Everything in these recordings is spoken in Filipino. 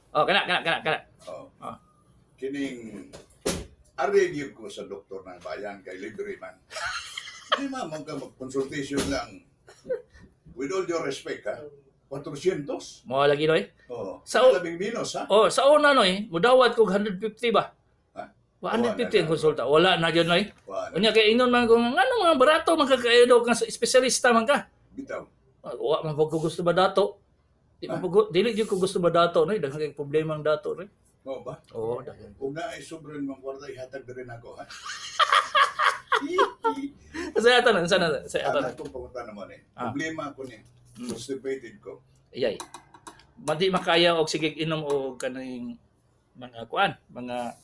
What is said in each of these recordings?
Oh, kana. Oh. Oh. Kining arigib ko sa doktor ng bayan kay libre man. Di mamang ka mag-consultation lang. With all due respect, ha? 400? Mo lagi noy. Oo. Sa Sa labing minus, ha? Oh, sa una noy, mudawat ko 150 ba? Ha? 150 ang konsulta. Wala na gyud noy. Wala. Unya kay inon man kung ngano mga barato man kakayo daw kang espesyalista man ka. Bitaw. Wa man pag ko gusto ba dato. Di man pag dili gyud ko gusto ba dato noy, daghan kay problema ang dato noy. Oo ba? Oo, daghan. Kung na ay sobrang mga kwarta, ihatag na rin ako, ha? Sa ato na, sana sa ato na. Anak kong pumunta naman eh. Ah. Problema ko niya. Constipated ko. Iyay. Madi makaya og sige inom og kaning mga kuan, mga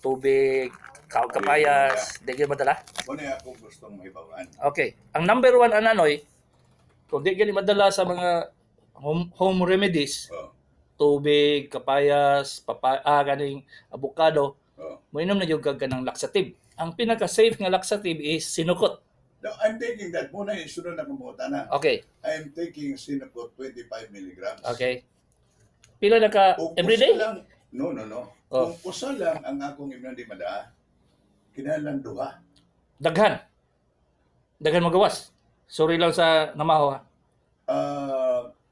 tubig, kapayas, di gyud madala. Kung na ako gustong mahibawan. Okay. Ang number one ananoy, kung di gyud madala sa mga home remedies, Oo. tubig, kapayas, kaning avocado, Oo. moinom na gyud kag kanang laxative. Ang pinaka-safe nga laxative is sinukot. Now, I'm taking that. Muna yung sunod na kumuha na. Okay. I'm taking Sinocot 25 milligrams. Okay. Pila na ka Kung everyday? usa lang, no. Oh. Kung usa lang ang akong imnandimada, kinahanglan duha. Daghan. Daghan magawas. Sorry lang sa namaho ha.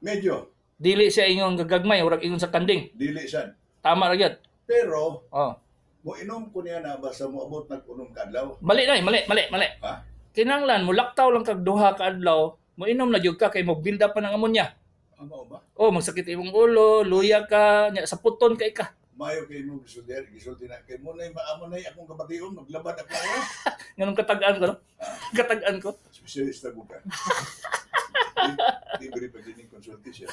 Medyo, Dili siya ingon gagagmay, urag ingon sa kanding. dili sad. Tama ra gyud. Pero, Oh. mo inom ko niya na basta mo abot nag-unom kadlaw. Mali na, mali. Ha? Kinanglan mo laktaw lang kag duha ka adlaw, mo inom na gyud ka kay mo build up pa ng amonya. Ano ba? Oh, magsakit imong ulo, luya ka, nya sa puton kay ka. Mayo kay mo gisulti na kay mo na maamo na akong kabation maglabad ako. Nganong katagaan ko, no? Katagaan ko. Specialista ko ka. Libre pa din yung consultation.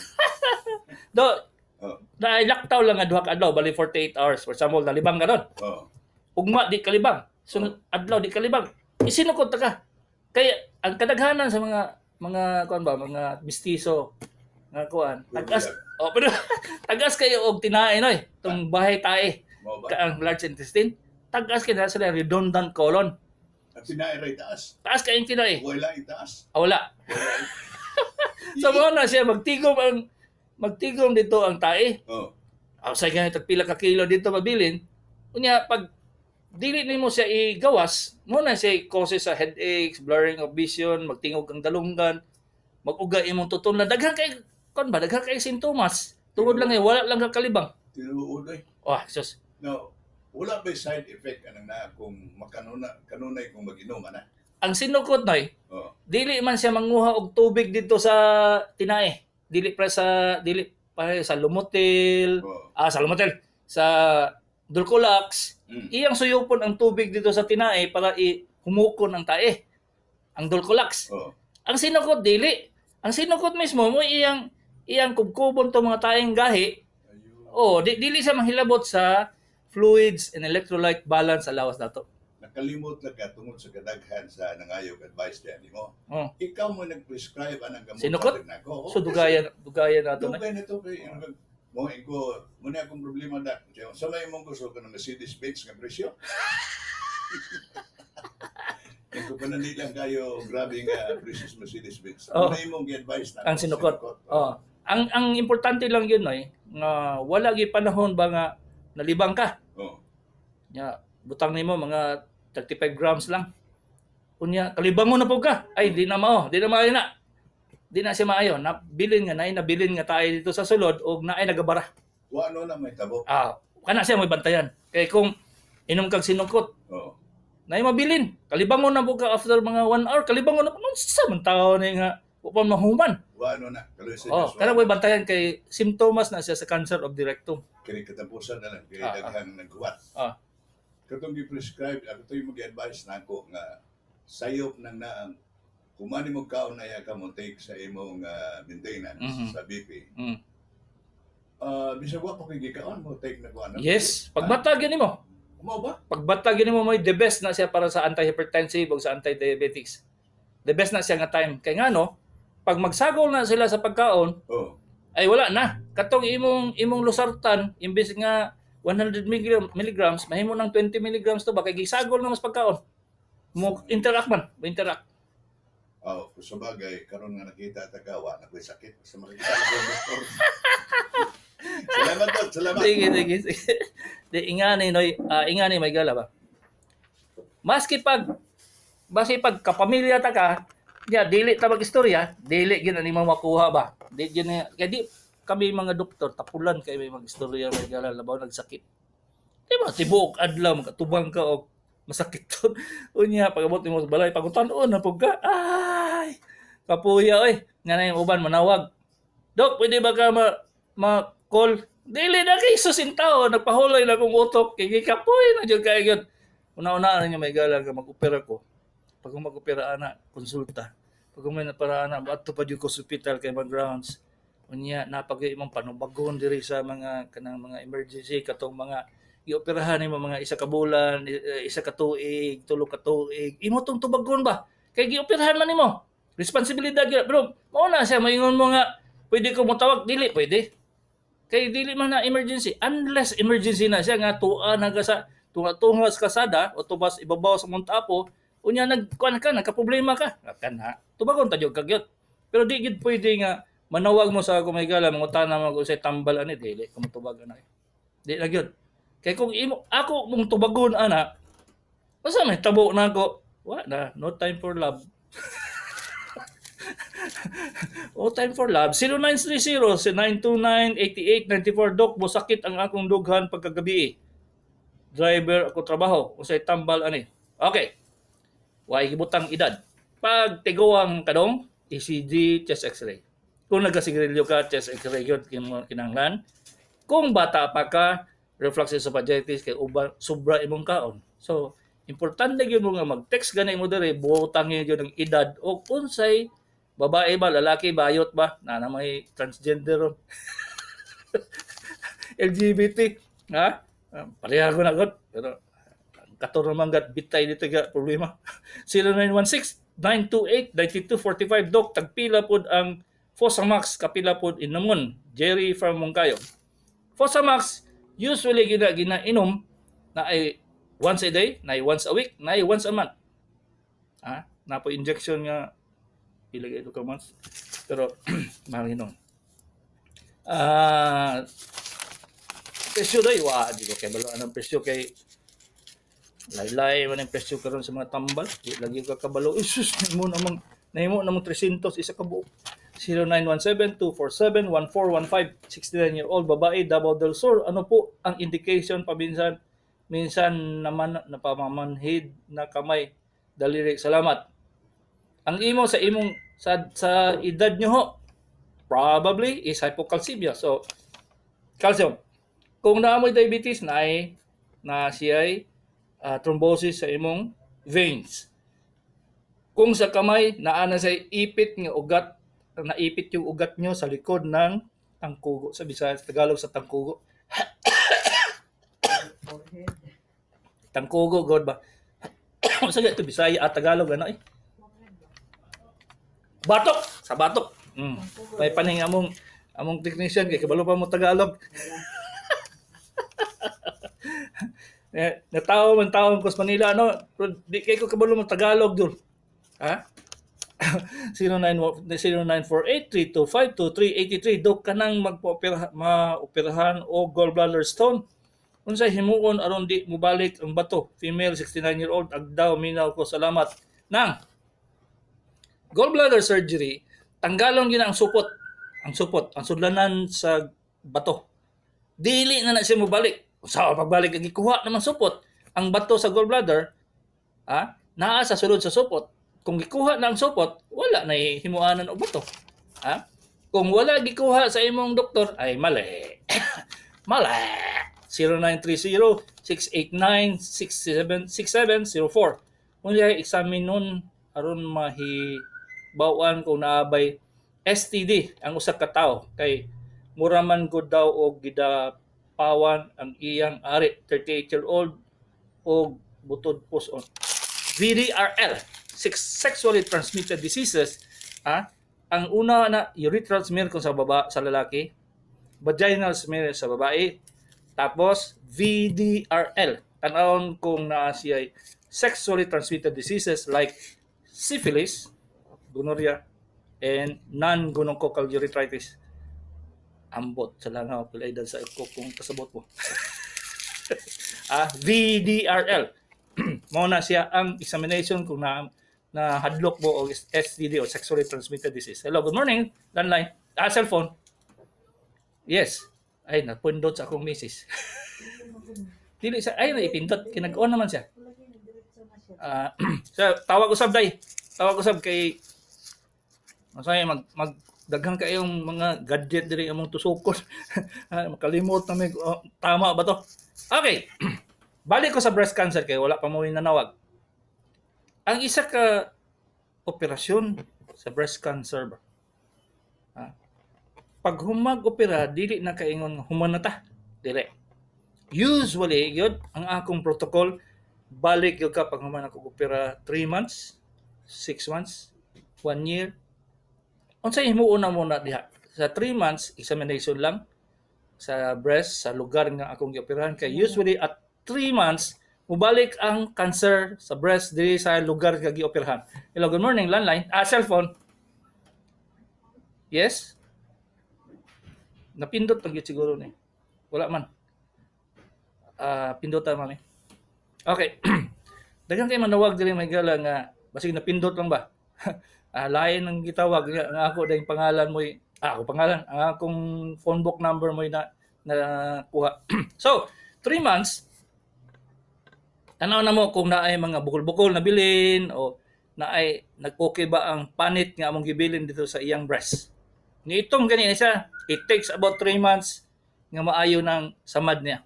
Do, Oh. na laktaw lang nga duha ka adlaw, bali 48 hours. For example, nalibang ka nun. Oh. Ugma di kalibang. Sunod adlaw di kalibang. Isinukot ta ka. Kaya ang kadaghanan sa mga kuan ba, mga mistiso nga kuan. Tagas. Oh, pero tagas kayo og tinae noy. Tung bahay tae Mao ba? ka ang large intestine. Tagas kay na sila redundant colon. At tinairay taas. Taas kay tinae. Wala itaas. Wala. Wala. So mo na siya magtigom dito ang tae. Oh. Say ganito pila ka kilo dito mabilin. Unya pag dili nimo siya igawas, mo na siya causes sa headaches, blurring of vision, magtingog ang dalunggan, mag-uga imong tutunlan. Daghan kay sintomas. Tungod lang wala lang ka kalibang. Tinuod ay. Oh, sus. No. Wala ba side effect anang na kung kanunay kung mag-inom ana? Ang sinukot noy, Oh. dili man siya manguha og tubig dito sa tinae. Dili pa sa Lumotil, Oh. sa Lumotil, sa Dulcolax. Iyang suyupon ang tubig dito sa tinae para humukon ang tae. Ang Dulcolax. Oh. Ang sinukot dili. Ang sinukot mismo mo iyang kubkubon to mga taeng gahi. Ayun. Oh, dili siya manghilabot sa fluids and electrolyte balance sa lawas nato. Nakalimot lang ka tungod sa kadaghan sa nangayog advice diyan nimo. Oh. Ikaw mo nag-prescribe anang gamot Sinukot? nako. So dugayan nato na. Dugay na to kay mo na akong problema da. Sa may mong gusto ka ng Mercedes-Benz nga presyo. Ito pa na nilang kayo grabe nga presyo sa Mercedes-Benz. Oh. Ano imong gi-advise na? Ang sinukot. Oh. Ang importante lang yun nga wala gi panahon ba nga nalibang ka. Oh. Nya butang nimo mga 35 grams lang. Unya kalibangon na po ka. Ay di na maayo na. Di na siya maayo. Nabilin nga tayo dito sa sulod og naay nagabara. Wa ano na may tabo. Kana siya may bantayan. Kay kung inom kag sinungkot, Oh. naay mabilin. Kalibangon na po ka after mga 1 hour. Kalibangon na po. Sa man tao na nga upang mahuman. Wa ano na. Kalusin Kana may bantayan kay simptomas na siya sa cancer of the rectum. kini katapusan na lang kay daghang nagkuwat. Katong gi-prescribe, ako to yung mag-advise na ako nga sayop nang naang kumani mo kaon na ya ka mo take sa imong maintenance sa BP. Bisag wa pa kay gikaon mo take na ko ano. Yes, pagbatag yun mo. Mo ba? Pagbatag yun mo may the best na siya para sa anti-hypertensive o sa anti-diabetics. The best na siya nga time. Kaya nga pag magsagol na sila sa pagkaon, Oh. ay wala na. Katong imong losartan, imbes nga 100 milligrams, mahimo ng 20 milligrams to ba kay gisagol na mas pagkaon. Mo interact. Oh, kung sa bagay, karon nga nakita ta ka wa na ko'y sakit sa makita ko doktor. Salamat po. Salamat. Sige. Di ingani noy, ingani may gala ba. Maski pag kapamilya ta ka, ya dili ta magistorya, dili gyud ani makuha ba. Di gyud kay di kami mga doktor tapulan kay may magistorya may gala labaw nagsakit. Di ba tibuok adlaw makatubang ka og masakit to. Unya pagabot nimo sa balay pagutan-on na pug ka. Ay, kapuya oy, nga na yung uban manawag. Dok, pwede ba ka ma-call? Dili na kay susintaw, nagpahulay na kong utok, kay kapoy na dyan kaya yun. Una-una na niya may galang ka mag-opera ko. Pag mag-opera ana, konsulta. Pag may napara ana, bato pa dyan ko sa hospital kay mag-rounds. Unya, napagay imong panubagon diri sa mga kanang mga emergency, katong mga ioperahan ni mga isa ka bulan, isa ka tuig, tulo ka tuig. Imo tong tubagon ba? Kay gioperahan man nimo. Responsibilidad gyud. Bro, mao na siya moingon mo nga pwede ko mo tawag, dili pwede. Kay dili man na emergency unless emergency na siya nga tuwa na ka sa tunga sa kasada o tubas ibabaw sa Montapo, unya nagkuan ka nagka-problema ka. Kana. Tubagon ta jud kagyot. Pero di gid pwede nga manawag mo sa kumigala mangutana mo sa tambal ani dili ko tubag ana. Di na gyud. Kay kung ako mong tubagon ana, basta may tabo na ako. Wa na, no time for love. O time for love. 0930-929-8894 Dok, busakit ang akong dughan pagkagabi. Driver ako trabaho. Usay tambal ani. Okay. Way gibutang edad. Pag tiguang kadong, ECG, chest x-ray. Kung nagasigarilyo ka, chest x-ray yun kinanglan. Kung bata pa ka, reflux esophagitis kay uban sobra imong kaon. So, importante gyud mo nga mag-text ganay mo diri, butang gyud ang edad o unsay babae ba, lalaki, bayot ba, na may transgender LGBT, ha? Pareha ko na gud, pero kator naman gat bitay dito ga problema. 0916-928-9245 Dok, tagpila pod ang Fosamax, kapila pod inamon. Jerry from Moncayo. Fosamax usually ginainom na ay once a day, na ay once a week, na ay once a month. Ha? Na po injection nga ilagay ito ka months. Pero marinom. Presyo doy, di ko kay balo anong presyo kay laylay man ang presyo karon sa mga tambal. Di lagi ka kabalo. Isus, nahimo namang 300 isa ka buok. 0917-247-1415, 69-year-old babae, Davao del Sur. Ano po ang indication paminsan? Minsan naman napamamanhid na kamay, daliri. Salamat. Ang imo sa edad nyo ho, probably is hypocalcemia. So, calcium. Kung naamoy diabetes, na siya ay thrombosis sa imong veins. Kung sa kamay, naana sa ipit nga ugat, naipit yung ugat nyo sa likod ng tangkugo. Sa Bisaya, Tagalog sa tangkugo. Tangkugo, God ba? Sa ito, Bisaya at Tagalog, ano eh? Batok! Sa batok. May paning among technician, kaya kabalo pa mo Tagalog. Natawa man taon ko sa Manila, no? Pero di kayo kabalo mo Tagalog doon. Ha? 0948-325-2383 Dok, kanang maoperahan o gallbladder stone. Unsay himuon aron di mubalik ang bato. Female, 69-year-old, agdaw, minaw ko, salamat. Nang gallbladder surgery, tanggalon yun ang supot. Ang sudlanan sa bato. Dili na siya mubalik. Sa pagbalik ang ikuha naman supot. Ang bato sa gallbladder, naa sa sulod sa supot. Kung gikuha na ang supot, wala na himuanan og bato. Ha? Kung wala gikuha sa imong doktor, ay mali. Mali. 0930-689-6704. Kung examine nun, aron mahibawan kung naabay STD ang usa ka tawo kay muraman gud daw og gidapawan ang iyang ari, 38-year-old og butod puson. VDRL, sexually transmitted diseases. Ang una na urethral smear kung sa lalaki, vaginal smear sa babae, tapos VDRL, tanawon kung naa siya sexually transmitted diseases like syphilis, gonorrhea, and non-gonococcal urethritis. Ambot sa langaw pila edad sa ko kung kasabot mo. VDRL. Mao na siya ang examination kung na hadlok mo o STD o sexually transmitted disease. Hello, good morning. Landline. Cellphone. Yes. Ay, napundot sa akong misis. Dili sa ay na ipindot kinag-on naman siya. So, tawag usab day. Tawag usab kay masaya magdaghang kayong mga gadget diri among tusukon. Makalimot na may tama ba to? Okay. Balik ko sa breast cancer kay wala pa mo nanawag. Ang isa ka operasyon sa breast cancer ba? Pag humag-opera, dili na kaingon human na ta. Dili. Usually, yun, ang akong protocol, balik yun ka pag human ako opera 3 months, 6 months, 1 year. Unsay himuuna muna diha. Sa 3 months, examination lang sa breast, sa lugar nga akong gioperahan. Kaya usually at 3 months, mubalik ang cancer sa breast diri sa lugar nga gioperahan. Hello, good morning, landline. Cellphone. Yes? Napindot pag siguro ni. Wala man. Pindutan mami. Okay. Daghang kay manawag diri may gala nga basig napindot lang ba. Lain ang gitawag nga ako dayong pangalan mo ako pangalan ang akong phone book number mo na kuha. So, 3 months tanaw na mo kung naay mga bukol-bukol na bilin o naay nag-okay ba ang panit nga among gibilin dito sa iyang breast. Ni itong ganyan siya, it takes about 3 months nga maayo ng samad niya.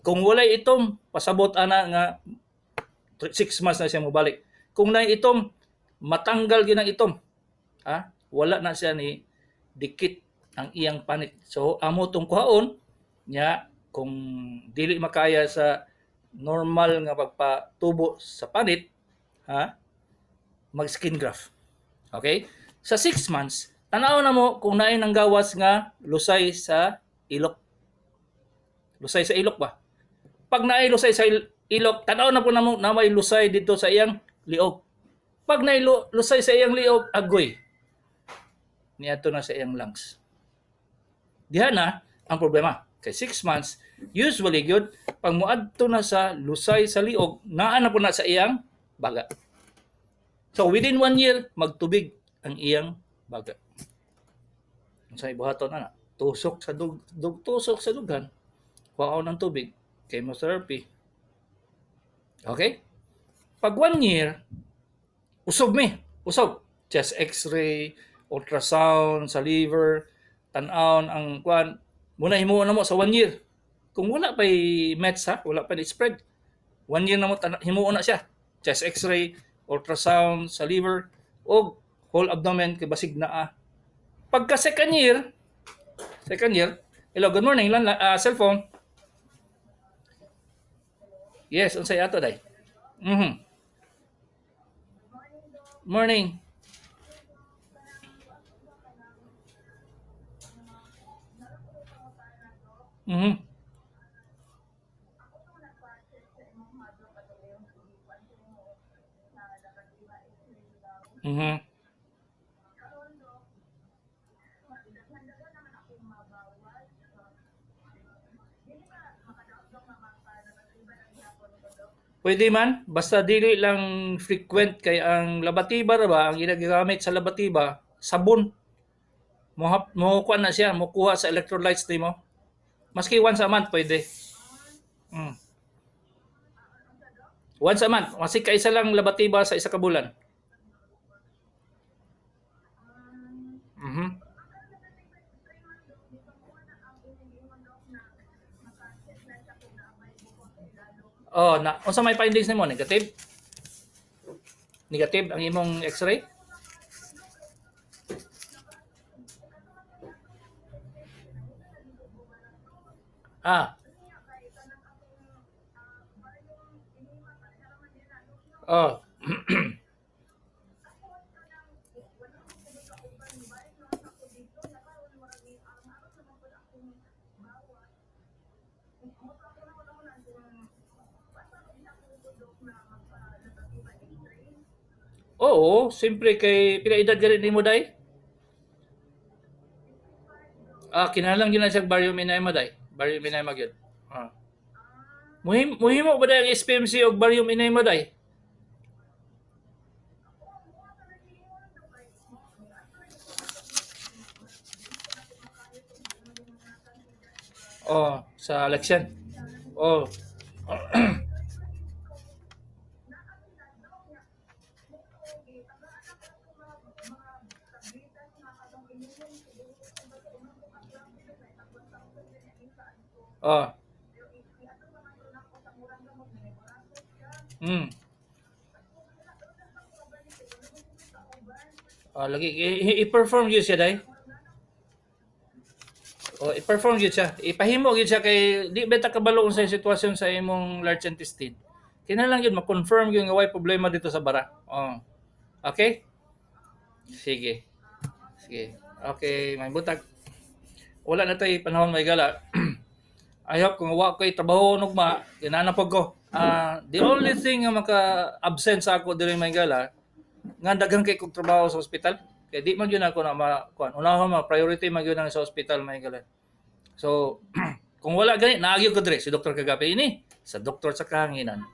Kung walay itom, pasabot ana nga 6 months na siya mobalik. Kung na itom, matanggal ginang itom. Wala na siya ni dikit ang iyang panit. So amo tong kuhaon nya kung dili makaya sa normal nga pagpatubo sa panit, mag skin graft. Okay? Sa 6 months, tanaw na mo kung naay nang gawas nga lusay sa ilok. Lusay sa ilok ba? Pag naay lusay sa ilok, tanaw na po na mo na may lusay dito sa iyang liog. Pag naay lusay sa iyang liog, agoy. Niadto na sa iyang lungs. Diha na ang problema. Kay 6 months, usually good, pag muadto na sa lusay sa liog, naa na po na sa iyang baga. So within 1 year, magtubig ang iyang baga. Sa ibuhaton na tusok sa tusok sa dugan, kuhaon ng tubig, chemotherapy. Okay? Pag 1 year, usog. Chest x-ray, ultrasound sa liver, tan-aon ang kwan. Muna himuon na mo sa 1 year. Kung wala pa'y meds wala pa spread. 1 year na mo himuon na siya. Chest x-ray, ultrasound sa liver, o whole abdomen kay basig na Pagka second year, hello, good morning, cellphone. Yes, unsay ato day? Morning. Pwede man, basta dili lang frequent kay ang labatiba ra ba, ang ginagamit sa labatiba, sabon. Mo kuha na siya, mo kuha sa electrolytes nimo. Maski once a month pwede. Once a month, maski kaisa lang labatiba sa isa ka bulan. Unsa may findings nimo? Negative? Negative ang imong x-ray? Oo, siyempre kay pila edad gani nimo day? Kinahanglan gyud na siya barium enema day. Barium enema gyud. Muhimo ba day ang SPMC og barium enema day? Sa election. Lagi i-perform gyud siya day. I-perform gyud siya. Ipahimo gyud siya kay di beta kabalo sa sitwasyon sa imong large intestine. Kinahanglan gyud ma-confirm gyud nga way problema dito sa bara. Okay? Sige. Okay, may butag. Wala na tay panahon may gala. I hope kung wa ko'y trabaho nugma, kinanapog ko. The only thing nga maka-absent sa ako diri may gala, nga daghang kay kog trabaho sa ospital. Kaya di man yun ako na makuan. Unahon priority man yun sa ospital may gala. So, kung wala gani, naagyo ko diri si Dr. Kagapi ini sa Doktor sa Kahanginan.